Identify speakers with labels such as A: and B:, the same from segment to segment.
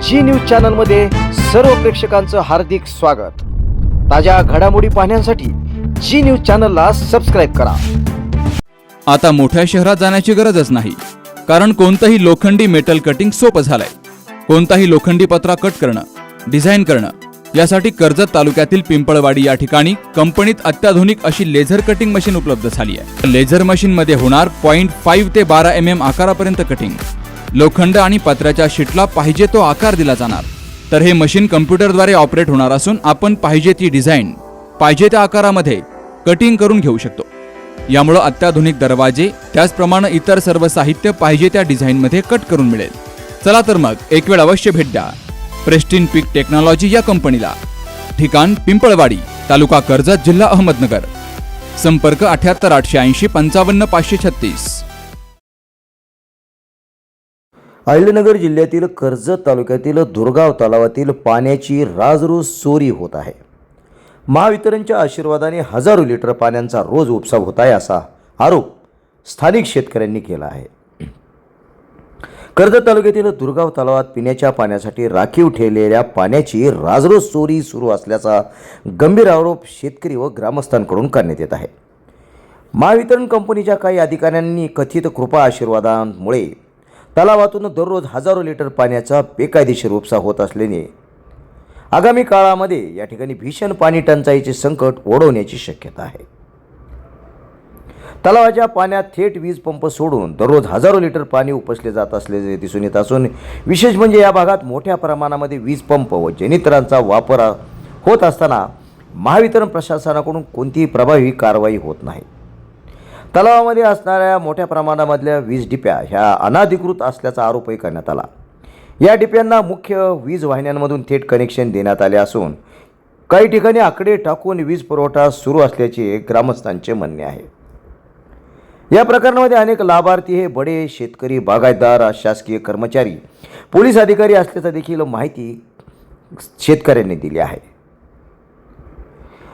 A: जी news चॅनलमध्ये सर्व प्रेक्षकांचं हार्दिक स्वागत। ताज्या घडामोडी पाहण्यासाठी जी न्यूज चॅनलला सबस्क्राइब करा।
B: आता मोठ्या शहरात जाण्याची गरजच नाही, कारण कोणतंही लोखंडी मेटल कटिंग सोपं झालंय। कोणताही लोखंडी पत्रा कट करणं, डिझाइन करणं यासाठी कर्जत तालुक्यातील पिंपळवाडी या ठिकाणी कंपनीत अत्याधुनिक अशी लेझर कटिंग मशीन उपलब्ध झाली आहे। लेझर मशीन मध्ये होणार 0.5 ते 12 mm आकारापर्यंत कटिंग। लोखंड आणि पत्र्याच्या शीटला पाहिजे तो आकार दिला जाणार। तर हे मशीन कम्प्युटरद्वारे ऑपरेट होणार असून आपण पाहिजे ती डिझाइन पाहिजे त्या आकारामध्ये कटिंग करून घेऊ शकतो। यामुळे अत्याधुनिक दरवाजे त्याचप्रमाणे इतर सर्व साहित्य पाहिजे त्या डिझाइन मध्ये कट करून मिळेल। चला तर मग एक वेळ अवश्य भेट द्या प्रेस्टिन पीक टेक्नॉलॉजी या कंपनीला। ठिकाण पिंपळवाडी, तालुका कर्जत, जिल्हा अहमदनगर। संपर्क 78 880 55 536।
A: अहिल्यानगर जिल्ह्यातील कर्जत तालुक्यातील दुर्गाव तलावातील पाण्याची राजरोज चोरी होत आहे। महावितरणच्या आशीर्वादाने हजारो लिटर पाण्याचा रोज उपसा होत आहे असा आरोप स्थानिक शेतकऱ्यांनी केला आहे। कर्जत तालुक्यातील दुर्गाव तलावात पिण्याच्या पाण्यासाठी राखीव ठेवलेल्या पाण्याची राजरोज चोरी सुरू असल्याचा गंभीर आरोप शेतकरी व ग्रामस्थांकडून करण्यात येत आहे। महावितरण कंपनीच्या काही अधिकाऱ्यांनी कथित कृपा आशीर्वादामुळे तलावातून दररोज हजारो लिटर पाण्याचा बेकायदेशीर उपसा होत असल्याने आगामी काळामध्ये या ठिकाणी भीषण पाणी टंचाईचे संकट ओढवण्याची शक्यता आहे। तलावाच्या पाण्यात थेट वीज पंप सोडून दररोज हजारो लिटर पाणी उपसले जात असल्याचे दिसून येत असून विशेष म्हणजे या भागात मोठ्या प्रमाणामध्ये वीज पंप व जनित्रांचा वापर होत असताना महावितरण प्रशासनाकडून कोणतीही प्रभावी कारवाई होत नाही। तलावामध्ये असणाऱ्या मोठ्या प्रमाणामधल्या वीज डिप्या ह्या अनाधिकृत असल्याचा आरोपही करण्यात आला। या डिप्यांना मुख्य वीज वाहिन्यांमधून थेट कनेक्शन देण्यात आले असून काही ठिकाणी आकडे टाकून वीज पुरवठा सुरू असल्याचे ग्रामस्थांचे म्हणणे आहे। या प्रकरणामध्ये अनेक लाभार्थी हे बडे शेतकरी, बागायतदार, शासकीय कर्मचारी, पोलीस अधिकारी असल्याची देखील माहिती शेतकऱ्यांनी दिली आहे।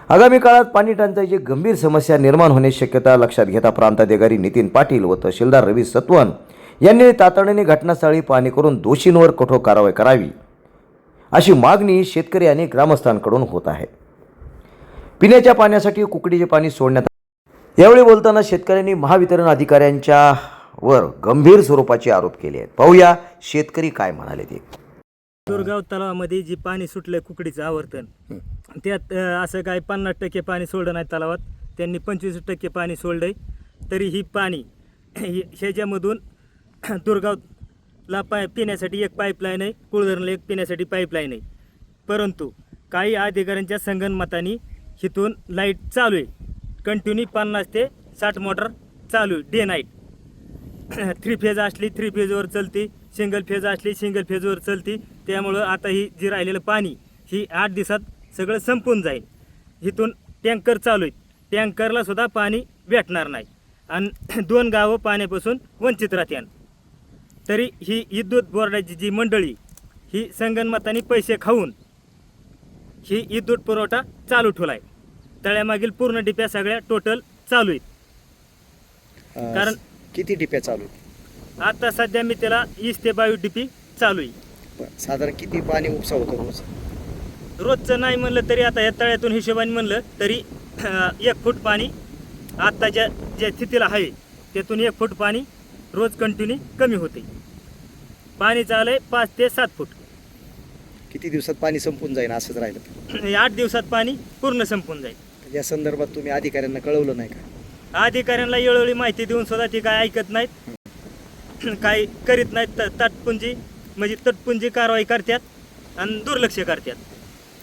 A: आगामी काळात पाणी टंचाईची गंभीर समस्या निर्माण होण्याची शक्यता लक्षात घेता प्रांताधिकारी नितीन पाटील व तहसीलदार रवी सत्वन यांनी तातडीने घटनास्थळी पाहणी करून दोषींवर कठोर कारवाई करावी अशी मागणी शेतकरी आणि ग्रामस्थांकडून होत आहे। पिण्याच्या पाण्यासाठी कुकडीचे पाणी सोडण्यात यावेळी बोलताना शेतकऱ्यांनी महावितरण अधिकाऱ्यांच्या वर गंभीर स्वरूपाचे आरोप केले आहेत। पाहूया शेतकरी काय म्हणाले ते।
C: दुर्गाव तलावामध्ये जी पाणी सुटलंय कुकडीचं आवर्तन, त्यात असं काय 50% पाणी सोडलं नाही तलावात, त्यांनी 25% पाणी सोडलंय। तरी ही पाणी ह्याच्यामधून दुर्गावला पिण्यासाठी एक पाईपलाईन आहे, कुळधरणला एक पिण्यासाठी पाईपलाईन आहे। परंतु काही अधिकाऱ्यांच्या संगनमताने इथून लाईट चालू आहे, कंटिन्यू 50 ते 60 मोटर चालू आहे डे नाईट। 3 फेज असली 3 फेजवर चलती, सिंगल फेज असली सिंगल फेजवर चलती। त्यामुळं आता ही जी राहिलेलं पाणी ही 8 दिवसात सगळं संपून जाईल। इथून टँकर चालू आहेत, टँकरला सुद्धा पाणी भेटणार नाही आणि 2 गावं पाण्यापासून वंचित राहतील। तरी ही विद्युत बोर्डाची जी मंडळी ही संगनमताने पैसे खाऊन ही विद्युत पुरवठा चालू ठेवलाय। तळ्यामागील पूर्ण डिप्या सगळ्या टोटल चालू आहेत। कारण
D: किती डिप्या चालू आहेत?
C: आता सध्या मी त्याला 20 ते 22 डिपी चालू आहे।
D: साधारण किती पाणी उपसा होतं रोज?
C: रोजचं नाही म्हणलं तरी आता या तळ्यातून हिशोबाने म्हणलं तरी 1 फूट पाणी आत्ताच्या ज्या स्थितीला आहे त्यातून 1 फूट पाणी रोज कंटिन्यू कमी होते। पाणी चाललंय 5 ते 7 फूट।
D: किती दिवसात पाणी संपून जाईल असंच राहिलं?
C: 8 दिवसात पाणी पूर्ण संपून जाईल।
D: या संदर्भात तुम्ही अधिकाऱ्यांना कळवलं नाही का?
C: अधिकाऱ्यांना वेळोवेळी माहिती देऊन सुद्धा ती काय ऐकत नाहीत, काही करीत नाहीत। तटपुंजी म्हणजे तटपुंजी कारवाई करतात आणि दुर्लक्ष करतात।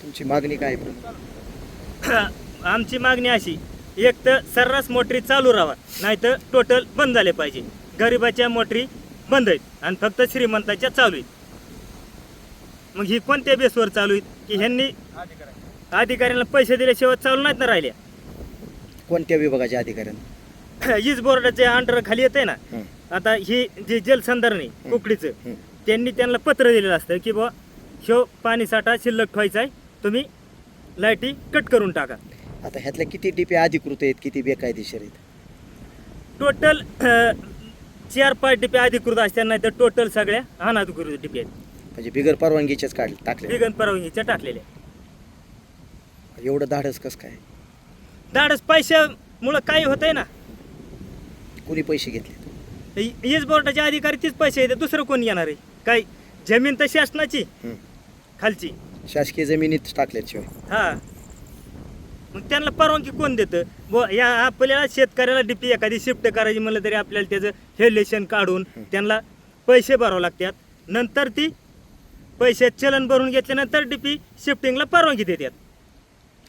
D: तुमची मागणी काय आहे?
C: आमची मागणी अशी, एक तर सर्रास मोटरी चालू राहावा, नाहीतर टोटल बंद झाले पाहिजे। गरिबाच्या मोटरी बंद आहेत आणि फक्त श्रीमंताच्या चालू आहेत। मग ही कोणत्या बेसवर चालू आहेत की ह्यांनी अधिकाऱ्यांना पैसे दिल्याशिवाय चालू नाहीत ना राहिल्या?
D: कोणत्या विभागाच्या अधिकाऱ्यांना?
C: वीज बोर्डाच्या अंडर खाली येते ना। आता ही जे जलसंधारण आहे कुकडीचं, त्यांनी त्यांना पत्र दिलेलं असतं की बुवा ह्यो पाणी साठा शिल्लक ठेवायचा आहे, तुम्ही लाईटी कट करून टाका।
D: आता ह्यातल्या किती डिप्या अधिकृत आहेत, किती बेकायदेशीर आहेत?
C: टोटल 4-5 डिप्या अधिकृत असतात, नाही तर टोटल सगळ्या अनधिकृत डिप्या आहेत।
D: म्हणजे बिगर परवानगीचेच टाकले.
C: बिगन परवानगीच्या टाकलेल्या.
D: एवढं धाडस कसं काय?
C: धाडस पैशामुळं काही होतंय ना.
D: कुणी पैसे घेतले?
C: वीज बोर्डाचे अधिकारी तीच पैसे येते, दुसरं कोण येणार आहे? काय जमीन तर शासनाची
D: हं.
C: खालची.
D: शासकीय जमिनीत टाकल्याशिवाय.
C: हा, मग त्यांना परवानगी कोण देतं? या आपल्याला शेतकऱ्याला डीपी एखादी शिफ्ट करायची म्हणलं तरी आपल्याला त्याचं हेलेशन काढून त्यांना पैसे भरावे लागतात. नंतर ती पैसे चलन भरून घेतल्यानंतर डीपी शिफ्टिंगला परवानगी देतात.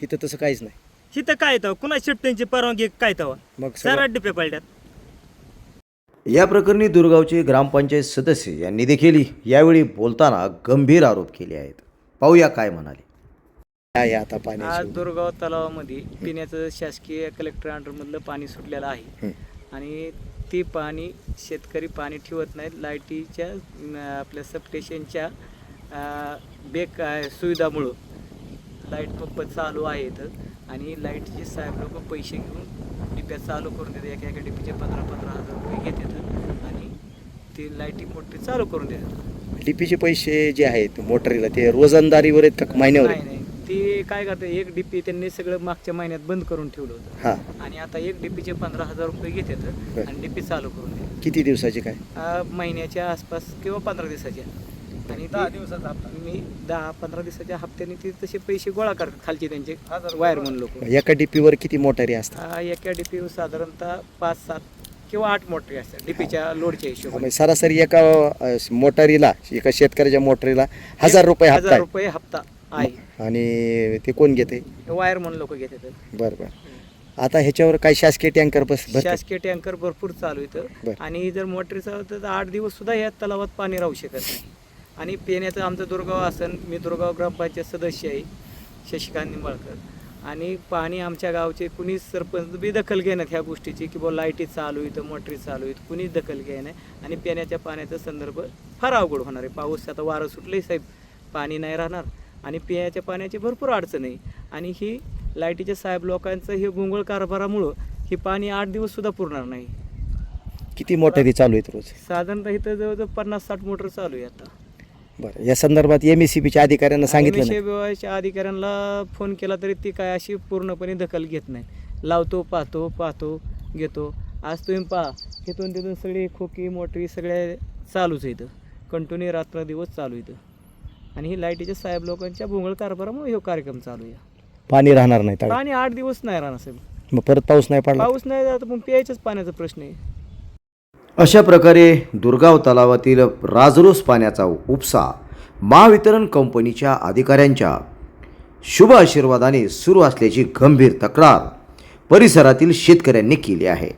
D: इथं तसं काहीच नाही.
C: तिथं काय येतं? कुणा शिफ्टिंगची परवानगी काय तवा?
D: मग
C: सारा डीपी पडल्यात.
A: या प्रकरणी दुर्गावचे ग्रामपंचायत सदस्य यांनी देखील यावेळी बोलताना गंभीर आरोप केले आहेत. पाहूया काय म्हणाले.
D: काय आहे आता
E: आज
D: पाण्याचं?
E: दुर्गाव तलावामध्ये पिण्याचं शासकीय कलेक्टर अंडरमधलं पाणी सुटलेलं आहे.
D: हं.
E: आणि ती पाणी शेतकरी पाणी ठेवत नाहीत. लाईटीच्या आपल्या सबस्टेशनच्या सुविधामुळं लाईट पंप चालू आहेत आणि लाईटचे साहेब लोक पैसे घेऊन डिप्या चालू करून देतात. एका डिपीचे 15,000 रुपये घेतात आणि ती लाईटी मोठी चालू करून देतात.
D: डीपीचे पैसे जे आहेत मोटरीला ते रोजंदारीवर आहेत का महिन्यावर
E: नाही
D: आहेत?
E: नाही, ती काय करते, एक डिपी त्यांनी सगळं मागच्या महिन्यात बंद करून ठेवलं होतं
D: हा.
E: आणि आता एक डीपीचे 15,000 रुपये घेतात
D: बरं.
E: आणि डीपी चालू करून देतात.
D: किती दिवसाचे काय?
E: महिन्याच्या आसपास किंवा 15 दिवसाच्या. आणि
C: 10 दिवसाचा हप्ता.
E: मी 10-15 दिवसाच्या हप्त्याने ते तसे पैसे गोळा करतात खालचे त्यांचे वायरमन लोक.
D: एका डीपीवर किती मोटारी असतात?
E: एका डीपीवर साधारणतः 5-7 किंवा 8 मोटरी असतात डीपीच्या लोडच्या हिशोबाने.
D: म्हणजे सरासरी एका मोटारीला, एका शेतकऱ्याच्या मोटारीला 1,000 रुपये हप्ता
E: 1000
D: आहे.
E: रुपये हप्ता आहे.
D: आणि ते कोण घेते?
E: वायरमन लोक घेतात.
D: बरं बरं. आता ह्याच्यावर काय शासकीय टँकर बसतात?
E: शासकीय टँकर भरपूर चालू
D: बरं.
E: येतं आणि जर मोटरी चालू तर 8 दिवस सुद्धा या तलावात पाणी राहू शकत नाही. आणि पिण्याचं आमचं दुर्गाव आसन, मी दुर्गाव ग्रामपंचायत सदस्य आहे शशिकांत निंबाळकर. आणि पाणी आमच्या गावचे कुणीच सरपंच बी दखल घेण्यात ह्या गोष्टीची की बुवा लाईटी चालू इथं मोटरी चालू आहेत, कुणीच दखल घेणार. आणि पिण्याच्या पाण्याचा संदर्भ फार अवघड होणार आहे. पाऊस आता वारं सुटले साहेब, पाणी नाही राहणार आणि पिण्याच्या पाण्याची भरपूर अडचण आहे. आणि ही लाईटीच्या साहेब लोकांचं हे गुंगळ कारभारामुळं ही पाणी 8 दिवस सुद्धा पुरणार नाही.
D: किती मोटारी चालू आहेत रोज?
E: साधारणतः इथं जवळजवळ 50-60 मोटर चालू आहे आता.
D: बरं. या संदर्भात MSCBच्या अधिकाऱ्यांना सांगितलं नाही?
E: विभागाच्या अधिकाऱ्यांना फोन केला तरी ती काय अशी पूर्णपणे दखल घेत नाही. लावतो, पाहतो, घेतो. आज तुम्ही पहा, तिथून सगळी खोकी मोटरी सगळ्या चालूच आहे इथं. कंटिन्यू रात्र दिवस चालू इथं. आणि ही लाईटीच्या साहेब लोकांच्या भोंगळ कारभारामुळे हा कार्यक्रम चालू आहे.
D: पाणी राहणार नाही तळ्यात?
E: पाणी 8 दिवस नाही राहणार साहेब.
D: मग परत पाऊस नाही पडला?
E: पाऊस नाही जात मग प्यायच्याच पाण्याचा प्रश्न आहे.
A: अशा प्रकारे दुर्गाव तलावातील राजरोस पाण्याचा उपसा महावितरण कंपनीच्या अधिकाऱ्यांच्या शुभ आशीर्वादाने सुरू असल्याची गंभीर तक्रार परिसरातील शेतकऱ्यांनी केली आहे.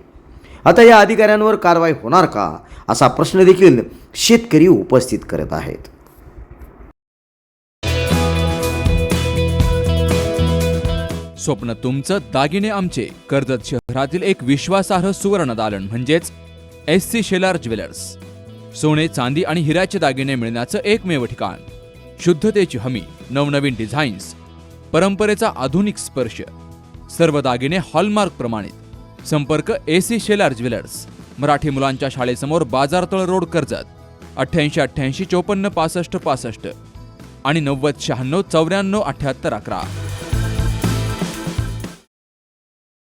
A: आता या अधिकाऱ्यांवर कारवाई होणार का असा प्रश्न देखील शेतकरी उपस्थित करत आहेत.
B: स्वप्न तुमचं, दागिने आमचे. कर्जत शहरातील एक विश्वासार्ह सुवर्ण दालन म्हणजेच SC शेलार ज्वेलर्स. सोने, चांदी आणि हिऱ्याचे दागिने मिळण्याचं एकमेव ठिकाण. शुद्धतेची हमी, नवनवीन डिझाईन्स, परंपरेचा आधुनिक स्पर्श. सर्व दागिने हॉलमार्क प्रमाणित. संपर्क SC शेलार ज्वेलर्स, मराठी मुलांच्या शाळेसमोर, बाजारतळ रोड, कर्जत. 88 88 54 65 65 आणि 90 96 94 78 11.